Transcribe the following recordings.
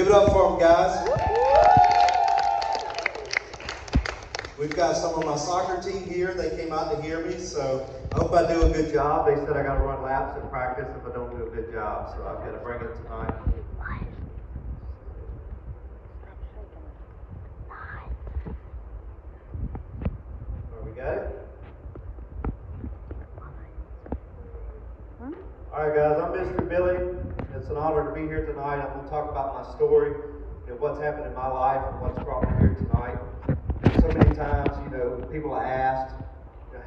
Give it up for them, guys. We've got some of my soccer team here. They came out to hear me, so I hope I do a good job. They said I got to run laps in practice if I don't do a good job, so I've got to bring it tonight. We got it? All right, guys, I'm Mr. Billy. It's an honor to be here tonight. I'm going to talk about my story, what's happened in my life and what's brought me here tonight. So many times, people are asked,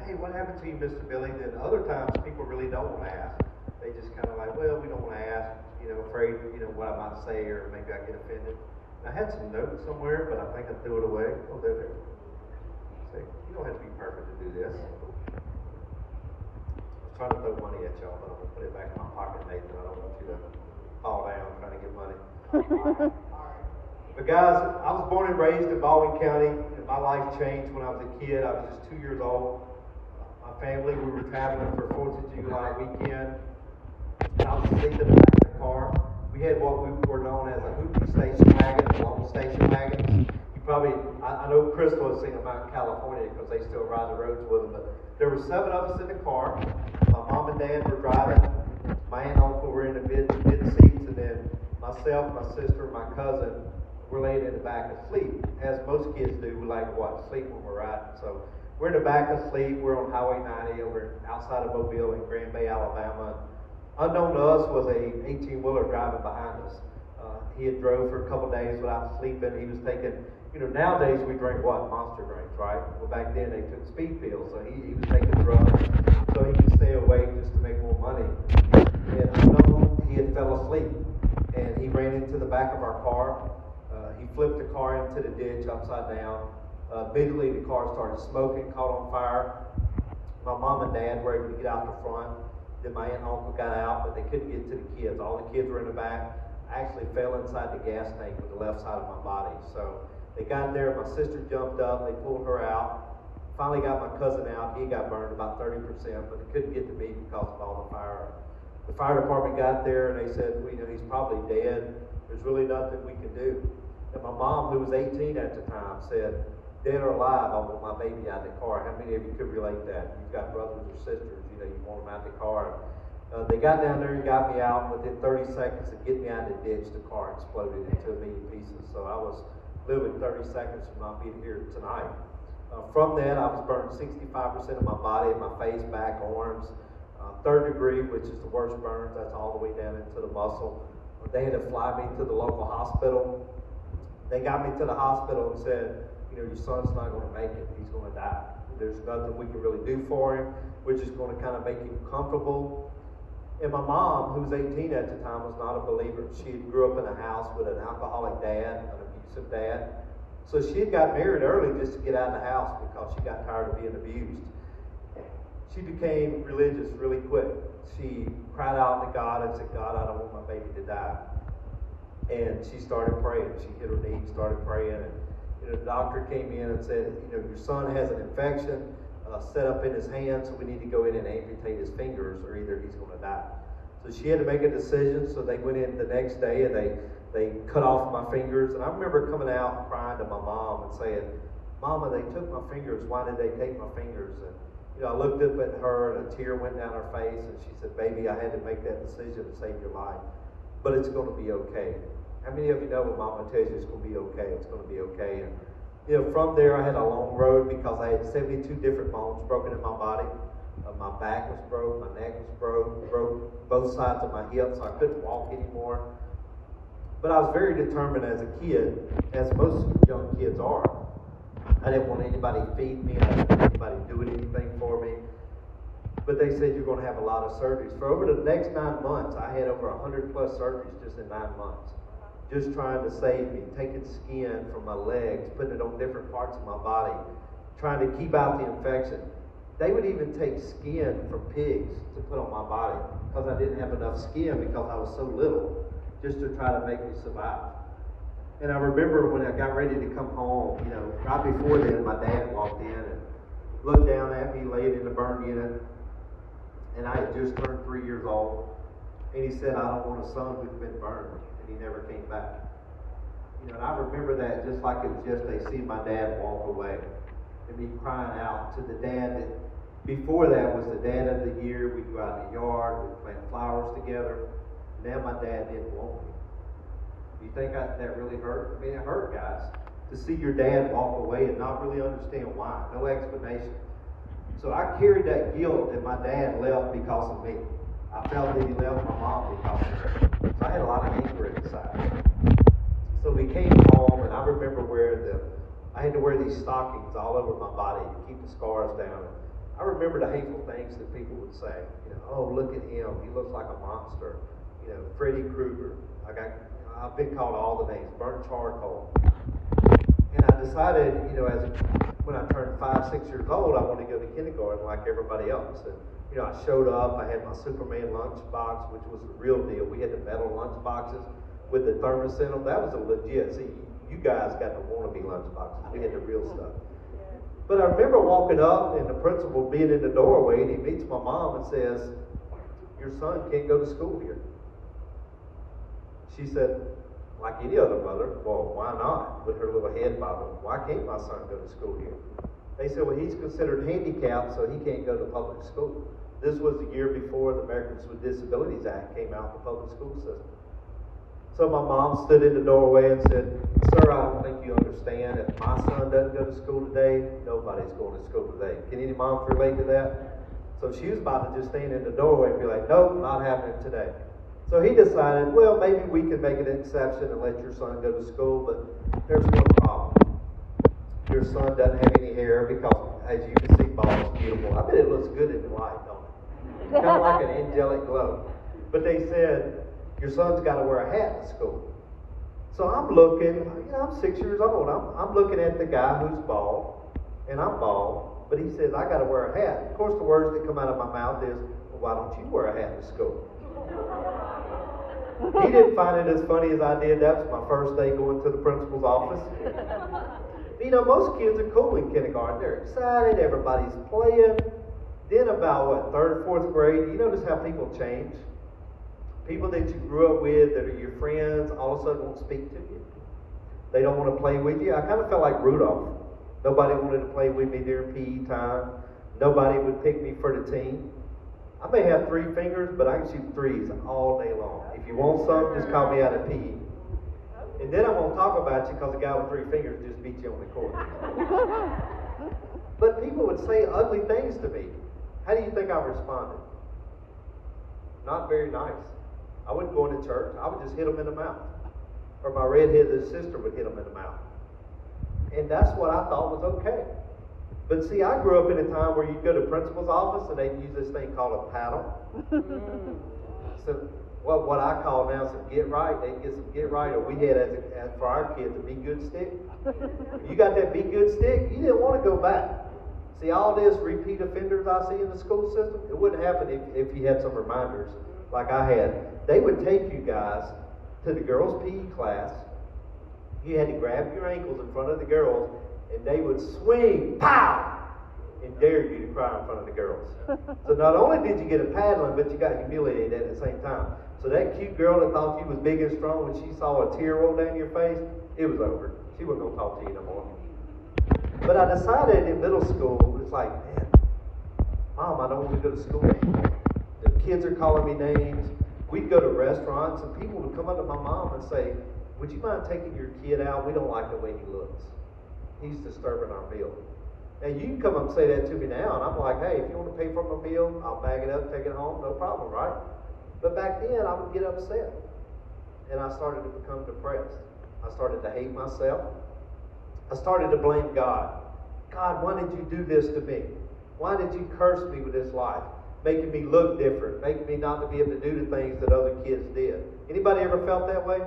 hey, what happened to you, Mr. Billy? Then other times, people really don't want to ask. They just kind of like, well, we don't want to ask, afraid, what I might say or maybe I get offended. I had some notes somewhere, but I think I threw it away. Oh, there. See, you don't have to be perfect to do this. I was trying to throw money at y'all, but I'm going to put it back in my pocket, Nathan. I don't want you to fall down trying to get money. But guys, I was born and raised in Baldwin County, and my life changed when I was a kid. I was just 2 years old. My family, we were traveling for 4th of July weekend, and I was asleep in the back of the car. We had what we were known as a hoopty station wagon, a long station wagon. You probably, I know Crystal has seen them out in California because they still ride the roads with them, but there were 7 of us in the car. My mom and dad were driving. My aunt and uncle were in the mid seats, and then myself, my sister, my cousin, we're laying in the back asleep. As most kids do, we like to watch sleep when we're riding. So we're in the back asleep. We're on Highway 90 over outside of Mobile in Grand Bay, Alabama. Unknown to us was a 18-wheeler driving behind us. He had drove for a couple days without sleeping. He was taking, nowadays we drink what? Monster drinks, right? Well, back then they took speed pills, so he was taking drugs so he could stay awake just to make more money. And unknown, he had fell asleep, and he ran into the back of our car. He flipped the car into the ditch upside down. Immediately the car started smoking, caught on fire. My mom and dad were able to get out the front. Then my aunt and uncle got out, but they couldn't get to the kids. All the kids were in the back. I actually fell inside the gas tank with the left side of my body. So they got there. My sister jumped up. They pulled her out. Finally got my cousin out. He got burned about 30%, but they couldn't get to me because of all the fire. The fire department got there, and they said, well, he's probably dead. There's really nothing we can do. And my mom, who was 18 at the time, said, dead or alive, I want my baby out of the car. How many of you could relate that? You've got brothers or sisters, you want them out of the car. They got down there and got me out. Within 30 seconds of getting me out of the ditch, the car exploded into a million pieces. So I was literally 30 seconds from not being here tonight. From that, I was burned 65% of my body, my face, back, arms. 3rd degree, which is the worst burns. That's all the way down into the muscle. They had to fly me to the local hospital. They got me to the hospital and said, your son's not going to make it. He's going to die. There's nothing we can really do for him. We're just going to kind of make him comfortable. And my mom, who was 18 at the time, was not a believer. She grew up in a house with an alcoholic dad, an abusive dad. So she had got married early just to get out of the house because she got tired of being abused. She became religious really quick. She cried out to God and said, God, I don't want my baby to die. And she started praying. She hit her knees, started praying, and the doctor came in and said, your son has an infection set up in his hand, so we need to go in and amputate his fingers, or either he's going to die. So she had to make a decision. So they went in the next day and they cut off my fingers. And I remember coming out and crying to my mom and saying, Mama, they took my fingers. Why did they take my fingers? And I looked up at her and a tear went down her face, and she said, baby, I had to make that decision to save your life, but it's going to be okay. How many of you know when Mama tells you it's going to be okay? It's going to be okay. And from there, I had a long road because I had 72 different bones broken in my body. My back was broke, my neck was broke both sides of my hips, so I couldn't walk anymore. But I was very determined as a kid, as most young kids are. I didn't want anybody feed me. I didn't want anybody doing anything for me. But they said you're going to have a lot of surgeries. For over the next 9 months, I had over 100 plus surgeries just in 9 months. Just trying to save me, taking skin from my legs, putting it on different parts of my body, trying to keep out the infection. They would even take skin from pigs to put on my body because I didn't have enough skin because I was so little, just to try to make me survive. And I remember when I got ready to come home, right before then, my dad walked in and looked down at me, laid in the burn unit, and I had just turned 3 years old. And he said, I don't want a son who's been burned. And he never came back. And I remember that just like it was yesterday, seeing my dad walk away and me crying out to the dad that before that was the dad of the year. We'd go out in the yard, we'd plant flowers together. Now my dad didn't want me. Do you think that really hurt? I mean, it hurt, guys, to see your dad walk away and not really understand why. No explanation. So I carried that guilt that my dad left because of me. I felt that he left my mom because of me. So I had a lot of anger inside. So we came home, and I remember I had to wear these stockings all over my body to keep the scars down. I remember the hateful things that people would say. Oh, look at him. He looks like a monster. Freddy Krueger. I've been called all the names. Burnt charcoal. And I decided, when I turned 5, 6 years old, I wanted to go to kindergarten like everybody else. And, I showed up. I had my Superman lunchbox, which was the real deal. We had the metal lunchboxes with the thermos in them. That was a legit. See, you guys got the wannabe lunchboxes. We had the real stuff. But I remember walking up and the principal being in the doorway, and he meets my mom and says, "Your son can't go to school here." She said, like any other mother, "Well, why not?" With her little head bobbing. "Why can't my son go to school here?" They said, "Well, he's considered handicapped, so he can't go to public school." This was the year before the Americans with Disabilities Act came out in the public school system. So my mom stood in the doorway and said, "Sir, I don't think you understand. If my son doesn't go to school today, nobody's going to school today." Can any moms relate to that? So she was about to just stand in the doorway and be like, "Nope, not happening today." So he decided, well, maybe we can make an exception and let your son go to school, but there's one problem. Your son doesn't have any hair because, as you can see, bald is beautiful. I bet it looks good in the light, don't it? Kind of like an angelic glow. But they said, your son's got to wear a hat to school. So I'm looking, I'm 6 years old. I'm looking at the guy who's bald, and I'm bald, but he says, I got to wear a hat. Of course, the words that come out of my mouth is, well, why don't you wear a hat to school? He didn't find it as funny as I did. That was my first day going to the principal's office. Most kids are cool in kindergarten. They're excited. Everybody's playing. Then about, 3rd, 4th grade, you notice how people change? People that you grew up with, that are your friends, all of a sudden won't speak to you. They don't want to play with you. I kind of felt like Rudolph. Nobody wanted to play with me during PE time. Nobody would pick me for the team. I may have 3 fingers, but I can shoot threes all day long. If you want some, just call me out of PE. And then I won't talk about you because the guy with 3 fingers just beat you on the court. But people would say ugly things to me. How do you think I responded? Not very nice. I wouldn't go into church. I would just hit them in the mouth. Or my redheaded sister would hit them in the mouth. And that's what I thought was okay. But see, I grew up in a time where you'd go to the principal's office and they'd use this thing called a paddle. So what I call now some get right. They'd get some get right. Or we had, as for our kids, a be good stick. You got that be good stick, you didn't want to go back. See, all this repeat offenders I see in the school system, it wouldn't happen if you had some reminders like I had. They would take you guys to the girls' PE class. You had to grab your ankles in front of the girls, and they would swing, pow, and dare you to cry in front of the girls. So not only did you get a paddling, but you got humiliated at the same time. So that cute girl that thought you was big and strong, when she saw a tear roll down your face, it was over. She wasn't going to talk to you no more. But I decided in middle school, it's like, man, Mom, I don't want to go to school anymore. The kids are calling me names. We'd go to restaurants, and people would come up to my mom and say, would you mind taking your kid out? We don't like the way he looks. He's disturbing our meal. Now, you can come up and say that to me now, and I'm like, hey, if you want to pay for my meal, I'll bag it up, take it home, no problem, right? But back then, I would get upset, and I started to become depressed. I started to hate myself. I started to blame God. God, why did you do this to me? Why did you curse me with this life? Making me look different, making me not to be able to do the things that other kids did. Anybody ever felt that way?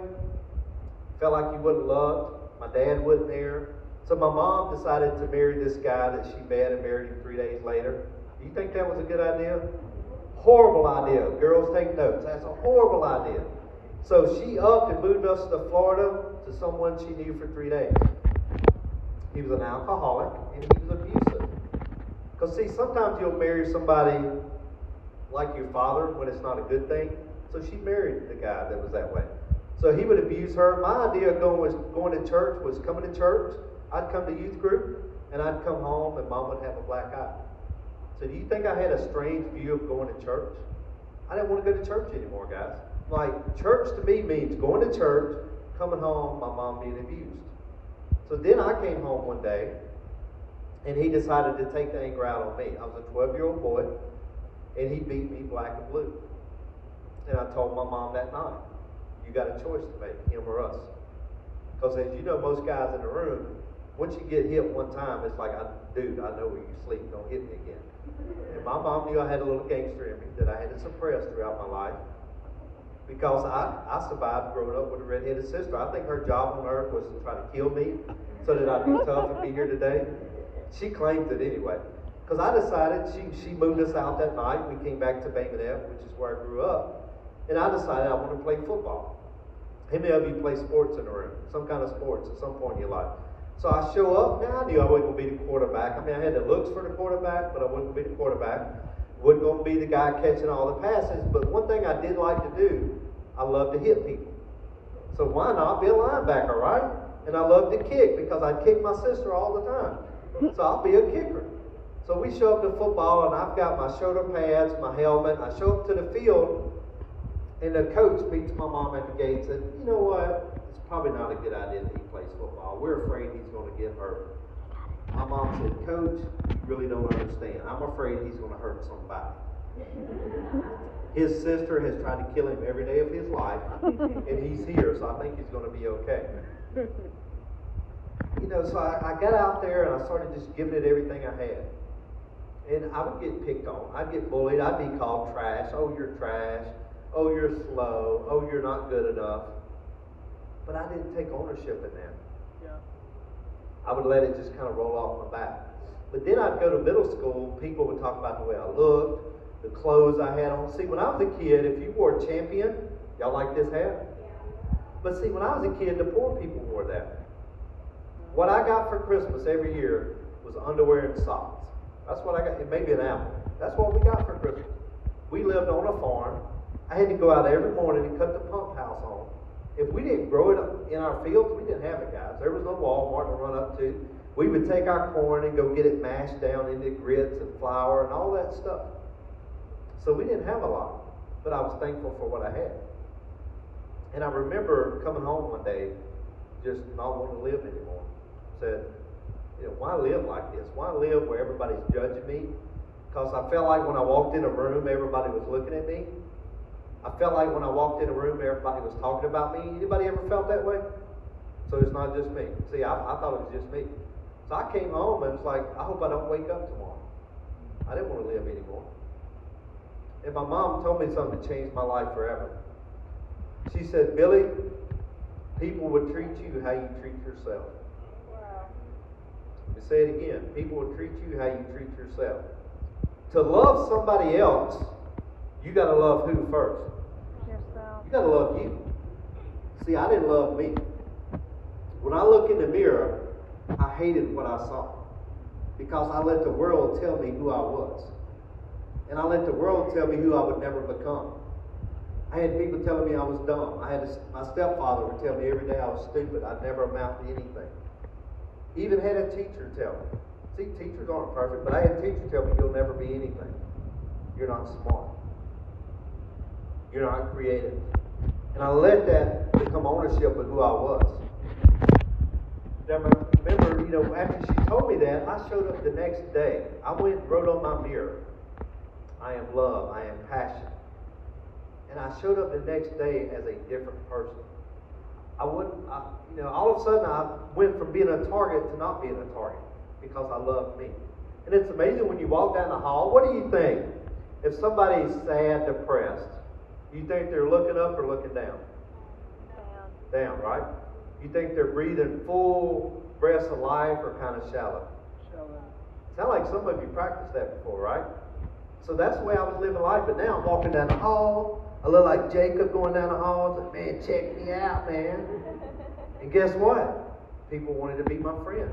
Felt like you wasn't loved? My dad wasn't there. So my mom decided to marry this guy that she met and married him 3 days later. Do you think that was a good idea? Horrible idea. Girls, take notes. That's a horrible idea. So she upped and moved us to Florida to someone she knew for 3 days. He was an alcoholic and he was abusive. Because see, sometimes you'll marry somebody like your father when it's not a good thing. So she married the guy that was that way. So he would abuse her. My idea of going to church was coming to church. I'd come to youth group, and I'd come home, and Mom would have a black eye. So do you think I had a strange view of going to church? I didn't want to go to church anymore, guys. Like, church to me means going to church, coming home, my mom being abused. So then I came home one day, and he decided to take the anger out on me. I was a 12-year-old boy, and he beat me black and blue. And I told my mom that night, you got a choice to make, him or us. Because as you know, most guys in the room, once you get hit one time, it's like, dude, I know where you sleep, don't hit me again. And my mom knew I had a little gangster in me that I had to suppress throughout my life. Because I survived growing up with a redheaded sister. I think her job on earth was to try to kill me so that I'd be tough and be here today. She claims it anyway. Because I decided, she moved us out that night. We came back to Bangladesh, which is where I grew up. And I decided I wanted to play football. How many of you play sports in the room? Some kind of sports at some point in your life. So I show up. Now I knew I wasn't going to be the quarterback. I mean, I had the looks for the quarterback, but I wasn't going to be the quarterback. Wasn't going to be the guy catching all the passes. But one thing I did like to do, I love to hit people. So why not be a linebacker, right? And I love to kick because I kick my sister all the time. So I'll be a kicker. So we show up to football, and I've got my shoulder pads, my helmet. I show up to the field, and the coach speaks to my mom at the gate and said, you know what? It's probably not a good idea that he plays football. We're afraid he's going to get hurt. My mom said, Coach, you really don't understand. I'm afraid he's going to hurt somebody. His sister has tried to kill him every day of his life, and he's here, so I think he's going to be okay. You know, so I got out there, and I started just giving it everything I had. And I would get picked on. I'd get bullied. I'd be called trash. Oh, you're trash. Oh, you're slow. Oh, you're not good enough. But I didn't take ownership in that. Yeah. I would let it just kind of roll off my back. But then I'd go to middle school. People would talk about the way I looked, the clothes I had on. See, when I was a kid, if you wore Champion, y'all like this hat? But see, when I was a kid, the poor people wore that. What I got for Christmas every year was underwear and socks. That's what I got. It may be an apple. That's what we got for Christmas. We lived on a farm. I had to go out every morning and cut the pump house on. If we didn't grow it in our fields, we didn't have it, guys. There was no Walmart to run up to. We would take our corn and go get it mashed down into grits and flour and all that stuff. So we didn't have a lot, but I was thankful for what I had. And I remember coming home one day, just not wanting to live anymore. Said, you know, why live like this? Why live where everybody's judging me? Because I felt like when I walked in a room, everybody was looking at me. I felt like when I walked in a room, everybody was talking about me. Anybody ever felt that way? So it's not just me. See, I thought it was just me. So I came home and it's like, I hope I don't wake up tomorrow. I didn't want to live anymore. And my mom told me something that changed my life forever. She said, Billy, people would treat you how you treat yourself. Let me say it again. People will treat you how you treat yourself. To love somebody else, you got to love who first? Yourself. You got to love you. See, I didn't love me. When I look in the mirror, I hated what I saw. Because I let the world tell me who I was. And I let the world tell me who I would never become. I had people telling me I was dumb. My stepfather would tell me every day I was stupid. I'd never amount to anything. Even had a teacher tell me. See, teachers aren't perfect, but I had a teacher tell me you'll never be anything. You're not smart. You're not creative. And I let that become ownership of who I was. Now, remember, you know, after she told me that, I showed up the next day. I went and wrote on my mirror, I am love, I am passion. And I showed up the next day as a different person. All of a sudden I went from being a target to not being a target because I loved me. And it's amazing when you walk down the hall, what do you think? If somebody's sad, depressed, you think they're looking up or looking down? Down, right? You think they're breathing full breaths of life or kind of shallow? Shallow. Sound like some of you practiced that before, right? So that's the way I was living life, but now I'm walking down the hall. I look like Jacob going down the hall. Like, man, check me out, man. And guess what? People wanted to be my friend.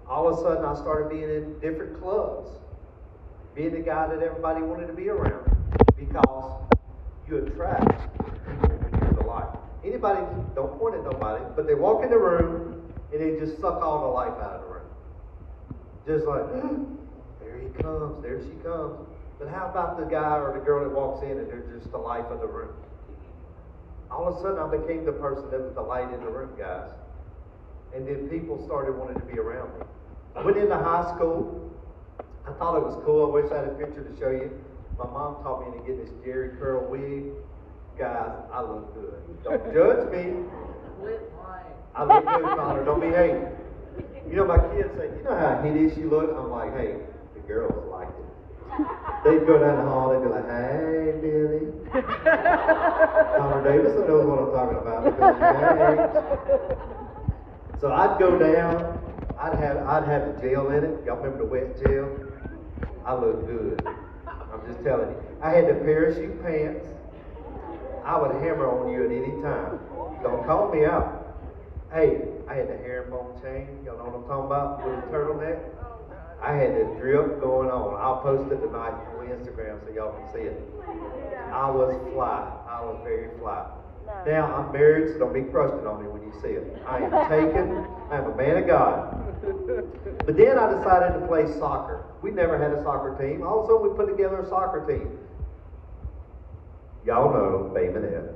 All of a sudden, I started being in different clubs, being the guy that everybody wanted to be around, because you attract people when you're the light. Anybody, don't point at nobody, but they walk in the room and they just suck all the life out of the room. Just like, there he comes, there she comes. But how about the guy or the girl that walks in and they're just the life of the room? All of a sudden I became the person that was the light in the room, guys. And then people started wanting to be around me. I went into high school. I thought it was cool. I wish I had a picture to show you. My mom taught me to get this Jerry curl wig. Guys, I look good. Don't judge me. I look good, Connor. Don't be hating. You know, my kids say, you know how hideous you look? I'm like, hey, the girls like it. They'd go down the hall, they'd be like, hey, Billy. Connor Davidson knows what I'm talking about. Hey. So I'd go down, I'd have the gel in it. Y'all remember the wet gel? I look good. I'm just telling you. I had the parachute pants. I would hammer on you at any time. Don't call me out. Hey, I had the herringbone chain. Y'all know what I'm talking about? With the turtleneck. I had the drip going on. I'll post it tonight on Instagram so y'all can see it. I was fly. I was very fly. Now, I'm married, so don't be crushing on me when you see it. I am taken. I am a man of God. But then I decided to play soccer. We never had a soccer team. All of a sudden, we put together a soccer team. Y'all know Bay Minette.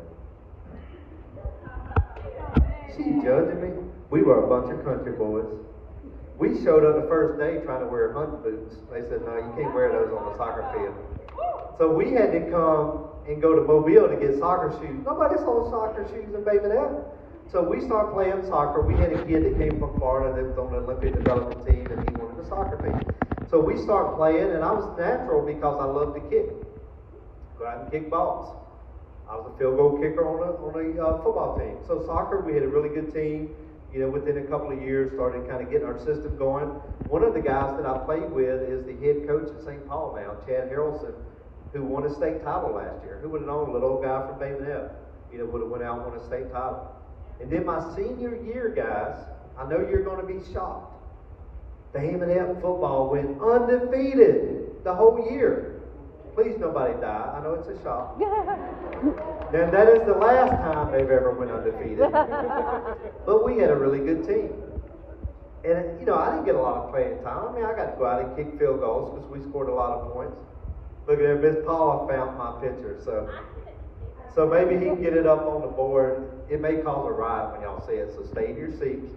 She judging me? We were a bunch of country boys. We showed up the first day trying to wear hunting boots. They said, no, you can't wear those on the soccer field. So we had to come and go to Mobile to get soccer shoes. Nobody sold soccer shoes in Bay Minette. So we started playing soccer. We had a kid that came from Florida that was on the Olympic development team, and he wanted a soccer team. So we started playing, and I was natural because I loved to kick. Go out and kick balls. I was a field goal kicker on a football team. So soccer, we had a really good team. You know, within a couple of years, started kind of getting our system going. One of the guys that I played with is the head coach at St. Paul now, Chad Harrelson, who won a state title last year. Who would have known a little old guy from Bay Minette, you know, would have went out and won a state title. And then my senior year, guys, I know you're going to be shocked. Bay Minette football went undefeated the whole year. Please, nobody die. I know it's a shock. And that is the last time they've ever went undefeated. But we had a really good team. And, you know, I didn't get a lot of playing time. I mean, I got to go out and kick field goals because we scored a lot of points. Look at there, Miss Paula found my picture. So maybe he can get it up on the board. It may cause a riot when y'all see it, so stay in your seats.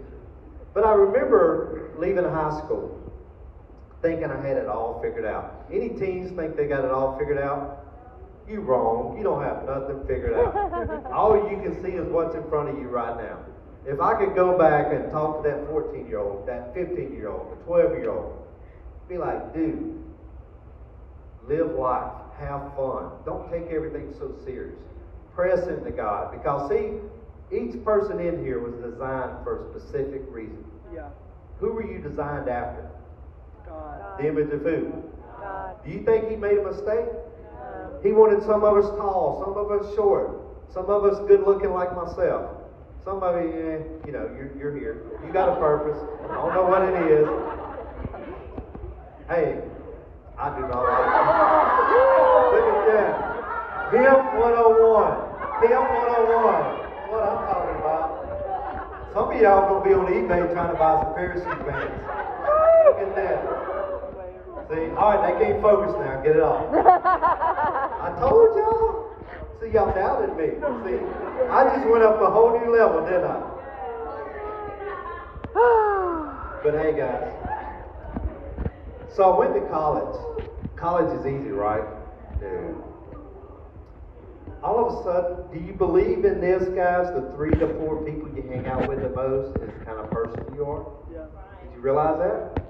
But I remember leaving high school thinking I had it all figured out. Any teens think they got it all figured out? You wrong. You don't have nothing figured out. All you can see is what's in front of you right now. If I could go back and talk to that 14-year-old, that 15-year-old, the 12-year-old, be like, dude, live life, have fun. Don't take everything so serious. Press into God. Because see, each person in here was designed for a specific reason. Yeah. Who were you designed after? God. The image of who? God. Do you think he made a mistake? No. He wanted some of us tall, some of us short, some of us good looking like myself. Some of you, you know, you're here. You got a purpose. I don't know what it is. Hey, I do not like it. Look at that. Pimp 101. Pimp 101. That's what I'm talking about. Some of y'all gonna be on eBay trying to buy some parachute pants. Look at that. See, all right, they can't focus now. Get it off. I told y'all. See, y'all doubted me. See, I just went up a whole new level, didn't I? But hey, guys. So I went to college. College is easy, right? Dude. All of a sudden, do you believe in this, guys? The 3 to 4 people you hang out with the most is the kind of person you are? Yeah. Did you realize that?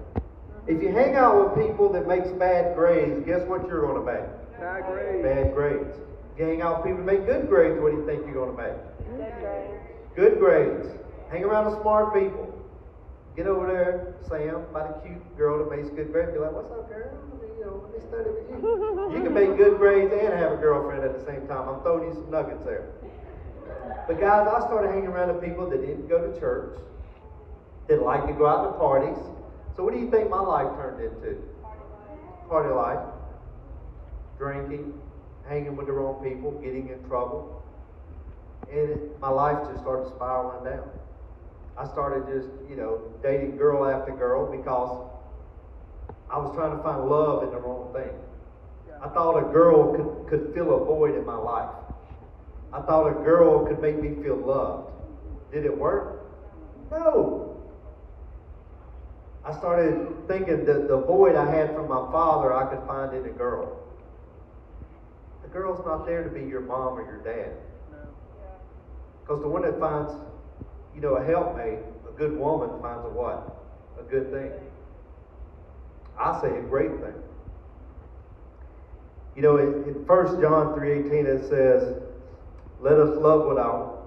If you hang out with people that makes bad grades, guess what you're going to make? Bad grades. Bad grades. If you hang out with people that make good grades, what do you think you're going to make? Good grades. Good grades. Hang around with smart people. Get over there, Sam, by the cute girl that makes good grades. Be like, what's up, girl? Let me study with you. You can make good grades and have a girlfriend at the same time. I'm throwing you some nuggets there. But guys, I started hanging around with people that didn't go to church, that liked to go out to parties. So what do you think my life turned into? Party life. Drinking, hanging with the wrong people, getting in trouble. And my life just started spiraling down. I started just, dating girl after girl because I was trying to find love in the wrong thing. I thought a girl could fill a void in my life. I thought a girl could make me feel loved. Did it work? No. I started thinking that the void I had from my father, I could find in a girl. The girl's not there to be your mom or your dad. Because the one that finds, a helpmate, a good woman finds a what? A good thing. I say a great thing. In 1 John 3:18 it says, let us love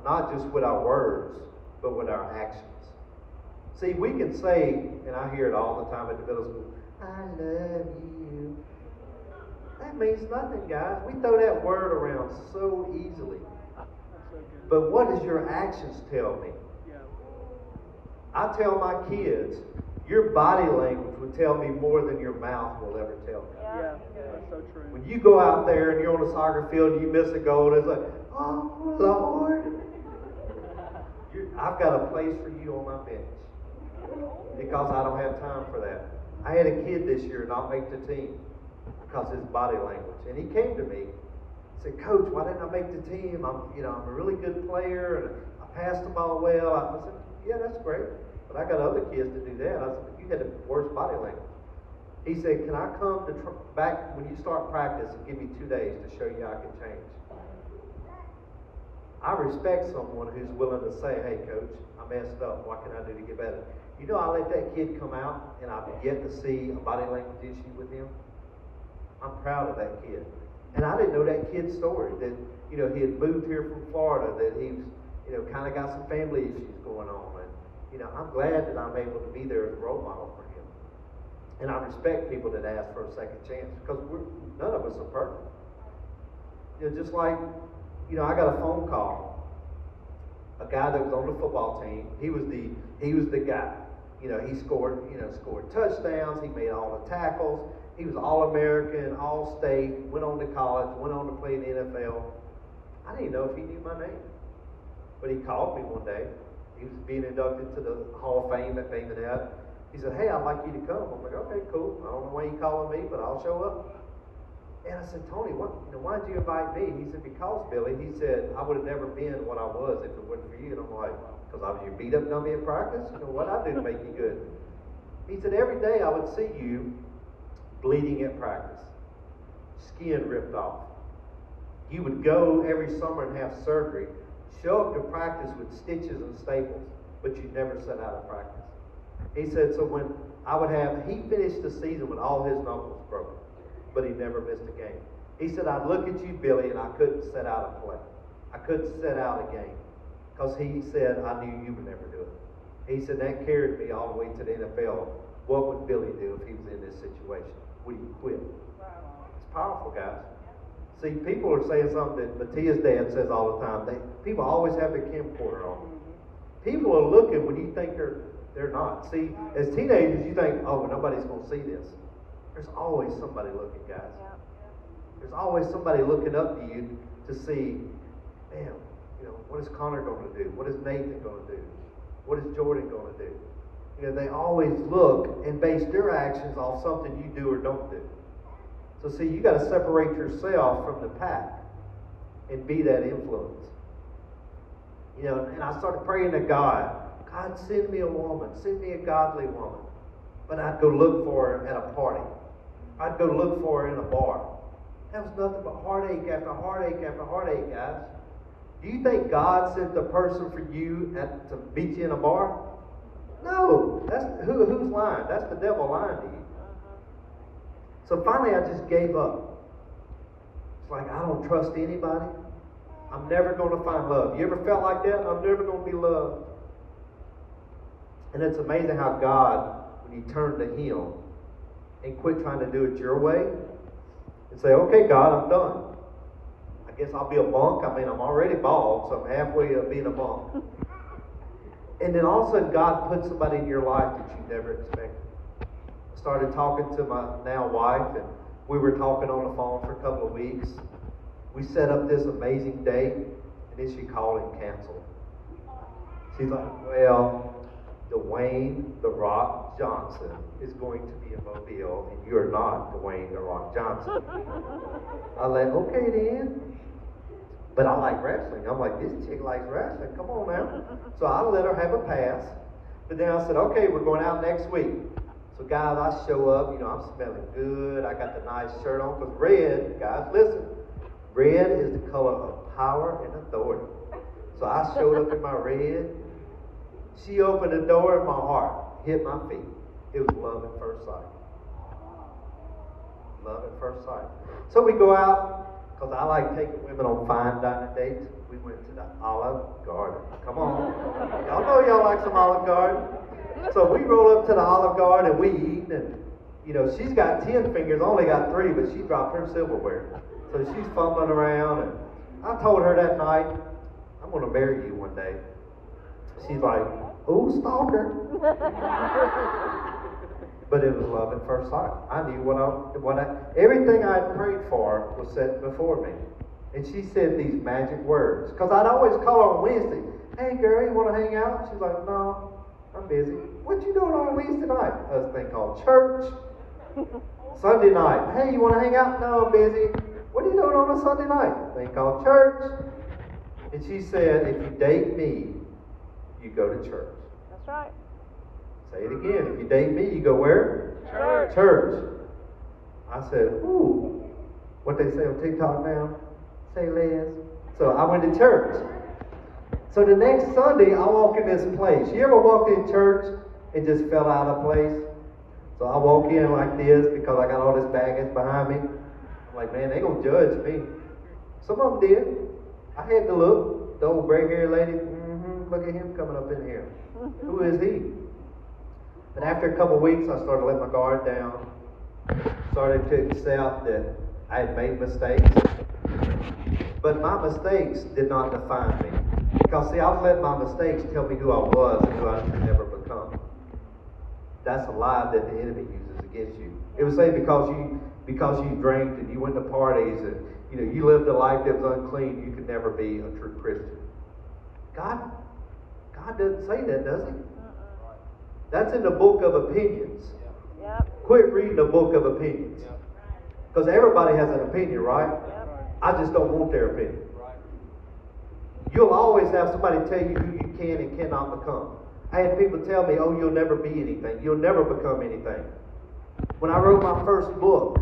not just with our words, but with our actions. See, we can say, and I hear it all the time at the middle school, I love you. That means nothing, guys. We throw that word around so easily. But what does your actions tell me? I tell my kids, your body language would tell me more than your mouth will ever tell me. Yeah, that's so true. When you go out there and you're on the soccer field and you miss a goal, it's like, oh, Lord. I've got a place for you on my bench. Because I don't have time for that. I had a kid this year not make the team because of his body language. And he came to me and said, Coach, why didn't I make the team? I'm a really good player and I passed the ball well. I said, yeah, that's great. But I got other kids to do that. I said, you had the worst body language. He said, can I come back when you start practice and give me 2 days to show you I can change? I respect someone who's willing to say, hey, Coach, I messed up. What can I do to get better? I let that kid come out, and I've yet to see a body language issue with him. I'm proud of that kid. And I didn't know that kid's story, that, he had moved here from Florida, that he's, kind of got some family issues going on. And, I'm glad that I'm able to be there as a role model for him. And I respect people that ask for a second chance, because none of us are perfect. Just like, I got a phone call. A guy that was on the football team, he was the guy. He scored touchdowns, he made all the tackles, he was All-American, All-State, went on to college, went on to play in the NFL. I didn't know if he knew my name. But he called me one day. He was being inducted to the Hall of Fame at Fame and Ed. He said, hey, I'd like you to come. I'm like, okay, cool. I don't know why you're calling me, but I'll show up. And I said, Tony, why'd you invite me? He said, because, Billy, he said, I would have never been what I was if it wasn't for you. And I'm like, because I was your beat-up dummy at practice? What'd I do to make you good? He said, every day I would see you bleeding at practice, skin ripped off. You would go every summer and have surgery, show up to practice with stitches and staples, but you'd never set out of practice. He said, so when he finished the season with all his knuckles broken, but he never missed a game. He said, I'd look at you, Billy, and I couldn't set out a play. I couldn't set out a game. Because he said, I knew you would never do it. He said, that carried me all the way to the NFL. What would Billy do if he was in this situation? Would he quit? Wow. It's powerful, guys. See, people are saying something that Matia's dad says all the time. People always have their camcorder on. People are looking when you think they're not. See, as teenagers, you think, oh, nobody's going to see this. There's always somebody looking, guys. There's always somebody looking up to you to see, man, what is Connor going to do? What is Nathan going to do? What is Jordan going to do? They always look and base their actions off something you do or don't do. So see, you got to separate yourself from the pack and be that influence. And I started praying to God, send me a woman, send me a godly woman. But I'd go look for her at a party. I'd go look for her in a bar. That was nothing but heartache after heartache after heartache, guys. Do you think God sent the person for you to meet you in a bar? No. That's who's lying? That's the devil lying to you. So finally I just gave up. It's like, I don't trust anybody. I'm never going to find love. You ever felt like that? I'm never going to be loved. And it's amazing how God, when you turn to Him and quit trying to do it your way and say, okay, God, I'm done. I guess I'll be a bunk. I'm already bald, so I'm halfway to being a bunk. And then all of a sudden, God puts somebody in your life that you never expected. I started talking to my now wife, and we were talking on the phone for a couple of weeks. We set up this amazing date, And then she called and canceled. She's like, well, Dwayne The Rock Johnson is going to be in Mobile, and you're not Dwayne The Rock Johnson. I like, okay then. But I like wrestling. I'm like, this chick likes wrestling. Come on now. So I let her have a pass. But then I said, okay, we're going out next week. So guys, I show up, I'm smelling good. I got the nice shirt on. Because red, guys, listen, red is the color of power and authority. So I showed up in my red. She opened the door and my heart hit my feet. It was love at first sight. Love at first sight. So we go out, because I like taking women on fine dining dates. We went to the Olive Garden. Come on. Y'all know y'all like some Olive Garden. So we roll up to the Olive Garden and we eat. And, she's got 10 fingers, only got 3, but she dropped her silverware. So she's fumbling around. And I told her that night, I'm going to marry you one day. She's like, ooh, stalker. But it was love at first sight. I knew everything I had prayed for was set before me. And she said these magic words. Because I'd always call her on Wednesday. Hey, girl, you want to hang out? She's like, no, I'm busy. What you doing on Wednesday night? There's a thing called church. Sunday night. Hey, you want to hang out? No, I'm busy. What are you doing on a Sunday night? A thing called church. And she said, if you date me, you go to church. That's right. Say it again. If you date me, you go where? Church. Church. I said, ooh. What they say on TikTok now? Say less. So I went to church. So the next Sunday, I walk in this place. You ever walked in church and just fell out of place? So I walk in like this because I got all this baggage behind me. I'm like, man, they gonna judge me. Some of them did. I had to look. The old gray-haired lady, look at him coming up in here. Who is he? But after a couple of weeks, I started to let my guard down. Started to accept that I had made mistakes. But my mistakes did not define me. Because, see, I've let my mistakes tell me who I was and who I could never become. That's a lie that the enemy uses against you. It would say because you drank and you went to parties and you lived a life that was unclean, you could never be a true Christian. God doesn't say that, does he? That's in the book of opinions. Yep. Quit reading the book of opinions. Because everybody has an opinion, right? Yep. I just don't want their opinion. You'll always have somebody tell you who you can and cannot become. I had people tell me, oh, you'll never be anything. You'll never become anything. When I wrote my first book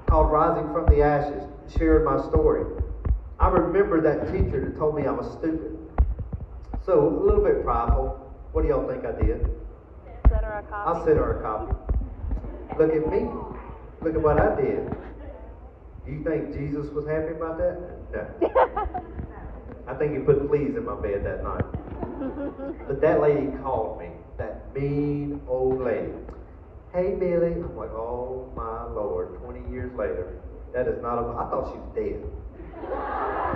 called Rising from the Ashes, sharing my story, I remember that teacher that told me I was stupid. So, a little bit prideful. What do y'all think I did? Send her a copy. I sent her a copy. Look at me. Look at what I did. Do you think Jesus was happy about that? No. I think he put fleas in my bed that night. But that lady called me. That mean old lady. Hey, Billy. I'm like, oh, my Lord. 20 years later. That is not I thought she was dead.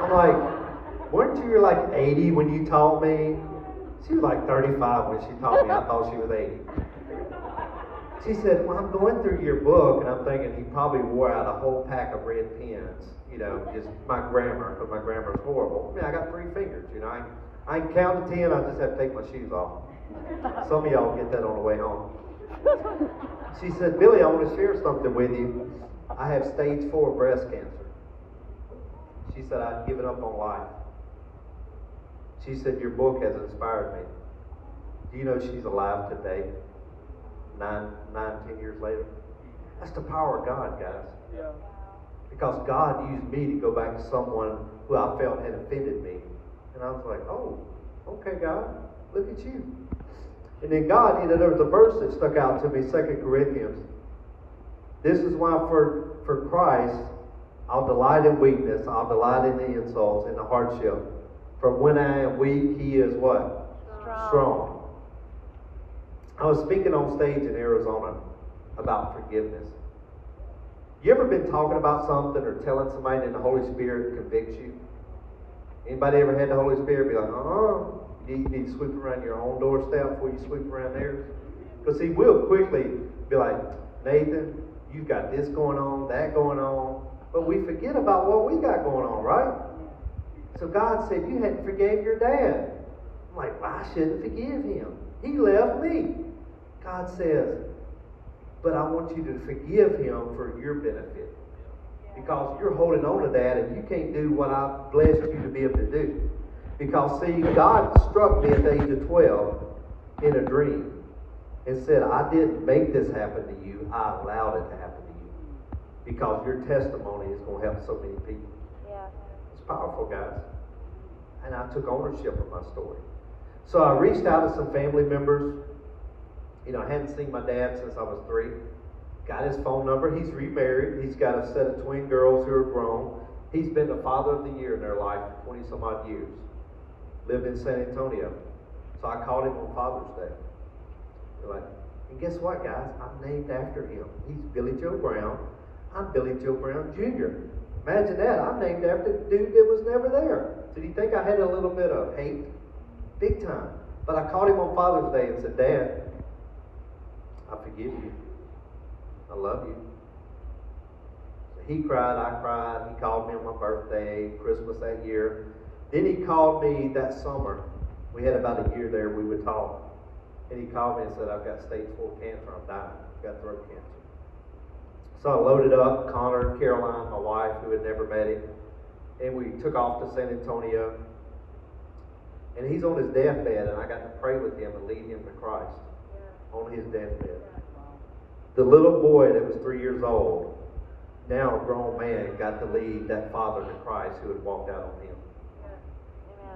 I'm like, weren't you like 80 when you taught me? She was like 35 when she taught me. I thought she was 80. She said, well, I'm going through your book, and I'm thinking he probably wore out a whole pack of red pens, just my grammar, because my grammar is horrible. I mean, I got 3 fingers, I can count to 10, I just have to take my shoes off. Some of y'all get that on the way home. She said, Billy, I want to share something with you. I have stage 4 breast cancer. She said, I'd given up on life. She said, your book has inspired me. Do you know she's alive today? 10 years later. That's the power of God, guys. Yeah. Because God used me to go back to someone who I felt had offended me. And I was like, oh, okay, God, look at you. And then God, there was a verse that stuck out to me, 2 Corinthians. This is why for Christ, I'll delight in weakness, I'll delight in the insults, in the hardship. For when I am weak, he is what? Strong. I was speaking on stage in Arizona about forgiveness. You ever been talking about something or telling somebody and the Holy Spirit convicts you? Anybody ever had the Holy Spirit be like, you need to sweep around your own doorstep before you sweep around theirs? Because see, we'll quickly be like, Nathan, you've got this going on, that going on. But we forget about what we got going on, right? So God said, you hadn't forgave your dad. I'm like, well, I shouldn't forgive him. He left me. God says, but I want you to forgive him for your benefit. Because you're holding on to that and you can't do what I blessed you to be able to do. Because see, God struck me at the age of 12 in a dream and said, I didn't make this happen to you. I allowed it to happen to you. Because your testimony is going to help so many people. Yeah. It's powerful, guys. And I took ownership of my story. So I reached out to some family members. You know, I hadn't seen my dad since I was 3. Got his phone number. He's remarried. He's got a set of twin girls who are grown. He's been the father of the year in their life for 20 some odd years. Lived in San Antonio. So I called him on Father's Day. They're like, and guess what, guys? I'm named after him. He's Billy Joe Brown. I'm Billy Joe Brown Jr. Imagine that. I'm named after the dude that was never there. Did he think I had a little bit of hate? Big time. But I called him on Father's Day and said, Dad, I forgive you. I love you. So he cried, I cried. He called me on my birthday, Christmas that year. Then he called me that summer. We had about a year there we would talk. And he called me and said, I've got stage 4 cancer. I'm dying. I've got throat cancer. So I loaded up Connor, Caroline, my wife, who had never met him. And we took off to San Antonio. And he's on his deathbed, and I got to pray with him and lead him to Christ on his deathbed. The little boy that was 3 years old, now a grown man, got to lead that father to Christ who had walked out on him.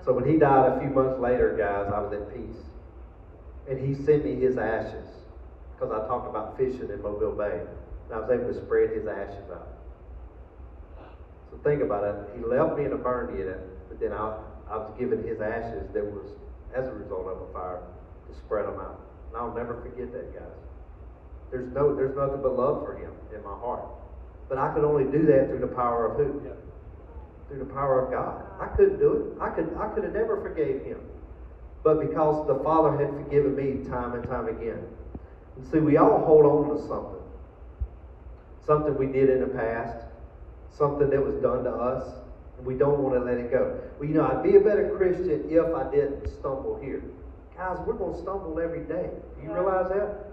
So when he died a few months later, guys, I was at peace. And he sent me his ashes because I talked about fishing in Mobile Bay. And I was able to spread his ashes out. So think about it. He left me in a burn unit, but then I was given his ashes that was as a result of a fire to spread them out. And I'll never forget that, guys. There's nothing but love for him in my heart. But I could only do that through the power of who? Yeah. Through the power of God. I couldn't do it. I could have never forgave him. But because the Father had forgiven me time and time again. And see, we all hold on to something. Something we did in the past. Something that was done to us. And we don't want to let it go. Well, you know, I'd be a better Christian if I didn't stumble here. Guys, we're going to stumble every day. Do you realize that?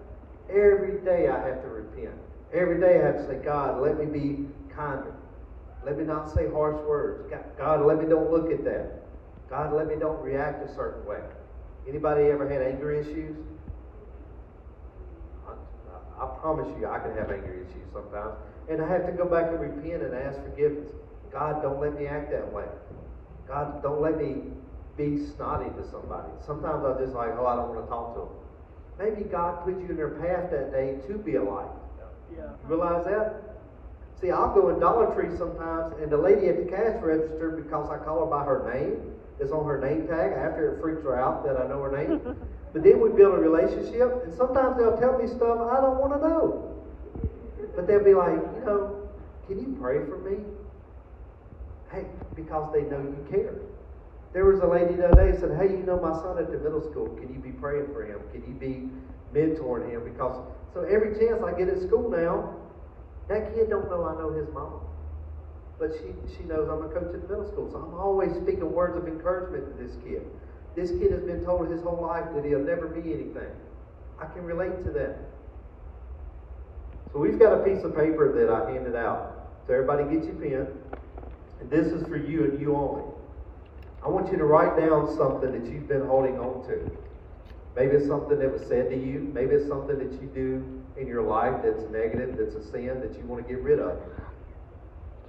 Every day I have to repent. Every day I have to say, God, let me be kinder. Let me not say harsh words. God, let me don't look at that. God, let me don't react a certain way. Anybody ever had anger issues? I promise you I can have anger issues sometimes. And I have to go back and repent and ask forgiveness. God, don't let me act that way. God, don't let me be snotty to somebody. Sometimes I'm just like, oh, I don't want to talk to them. Maybe God put you in their path that day to be a light. Yeah. Realize that? See, I'll go in Dollar Tree sometimes, and the lady at the cash register, because I call her by her name, it's on her name tag. After it freaks her out that I know her name. But then we build a relationship, and sometimes they'll tell me stuff I don't want to know. But they'll be like, you know, can you pray for me? Hey, because they know you care. There was a lady the other day who said, hey, you know my son at the middle school. Can you be praying for him? Can you be mentoring him? Because so every chance I get at school now, that kid don't know I know his mom. But she knows I'm a coach at the middle school. So I'm always speaking words of encouragement to this kid. This kid has been told his whole life that he'll never be anything. I can relate to that. So we've got a piece of paper that I handed out. So everybody get your pen. And this is for you and you only. I want you to write down something that you've been holding on to. Maybe it's something that was said to you. Maybe it's something that you do in your life that's negative, that's a sin that you want to get rid of.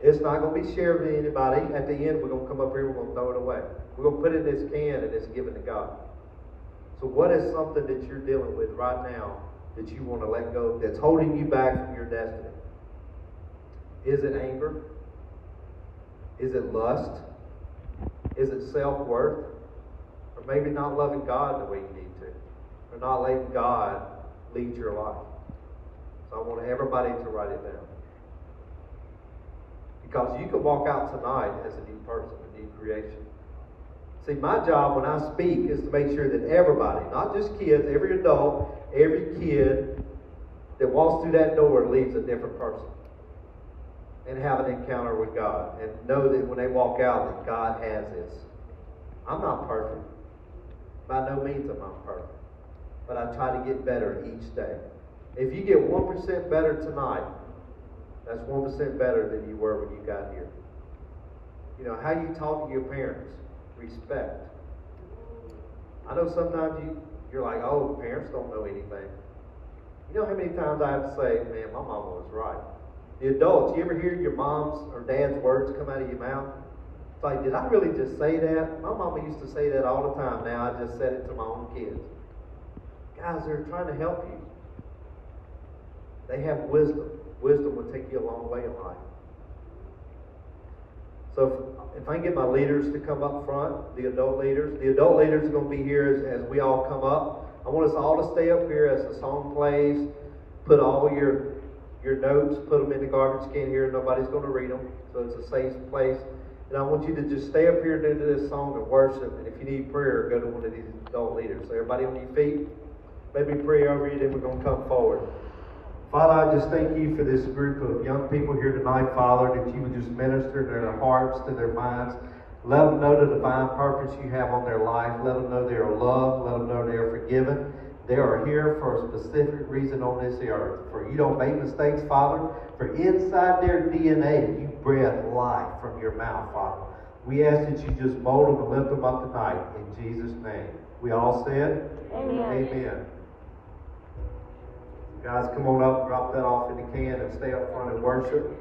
It's not going to be shared with anybody. At the end, we're going to come up here, we're going to throw it away. We're going to put it in this can and it's given to God. So what is something that you're dealing with right now that you want to let go, that's holding you back from your destiny? Is it anger? Is it lust? Is it self-worth? Or maybe not loving God the way you need to? Or not letting God lead your life? So I want everybody to write it down. Because you can walk out tonight as a new person, a new creation. See, my job when I speak is to make sure that everybody, not just kids, every adult, every kid that walks through that door leaves a different person. and have an encounter with God and know that when they walk out that God has this. I'm not perfect. By no means am I perfect. But I try to get better each day. If you get 1% better tonight, that's 1% better than you were when you got here. You know, how you talk to your parents, respect. I know sometimes you're like, oh, parents don't know anything. You know how many times I have to say, man, my mama was right. The adults, you ever hear your mom's or dad's words come out of your mouth? It's like, did I really just say that? My mama used to say that all the time. Now I just said it to my own kids. Guys, they're trying to help you. They have wisdom. Wisdom will take you a long way in life. So if I can get my leaders to come up front, the adult leaders are going to be here as we all come up. I want us all to stay up here as the song plays. Put all your notes, put them in the garbage can here. Nobody's going to read them, so it's a safe place. And I want you to just stay up here and do this song and worship. And if you need prayer, go to one of these adult leaders. So everybody on your feet, let me pray over you, then we're going to come forward. Father, I just thank you for this group of young people here tonight, Father, that you would just minister to their hearts, to their minds. Let them know the divine purpose you have on their life. Let them know they are loved. Let them know they are forgiven. They are here for a specific reason on this earth. For you don't make mistakes, Father. For inside their DNA, you breathe life from your mouth, Father. We ask that you just mold them and lift them up tonight. In Jesus' name. We all said? Amen. Amen. Guys, come on up, drop that off in the can, and stay up front and worship.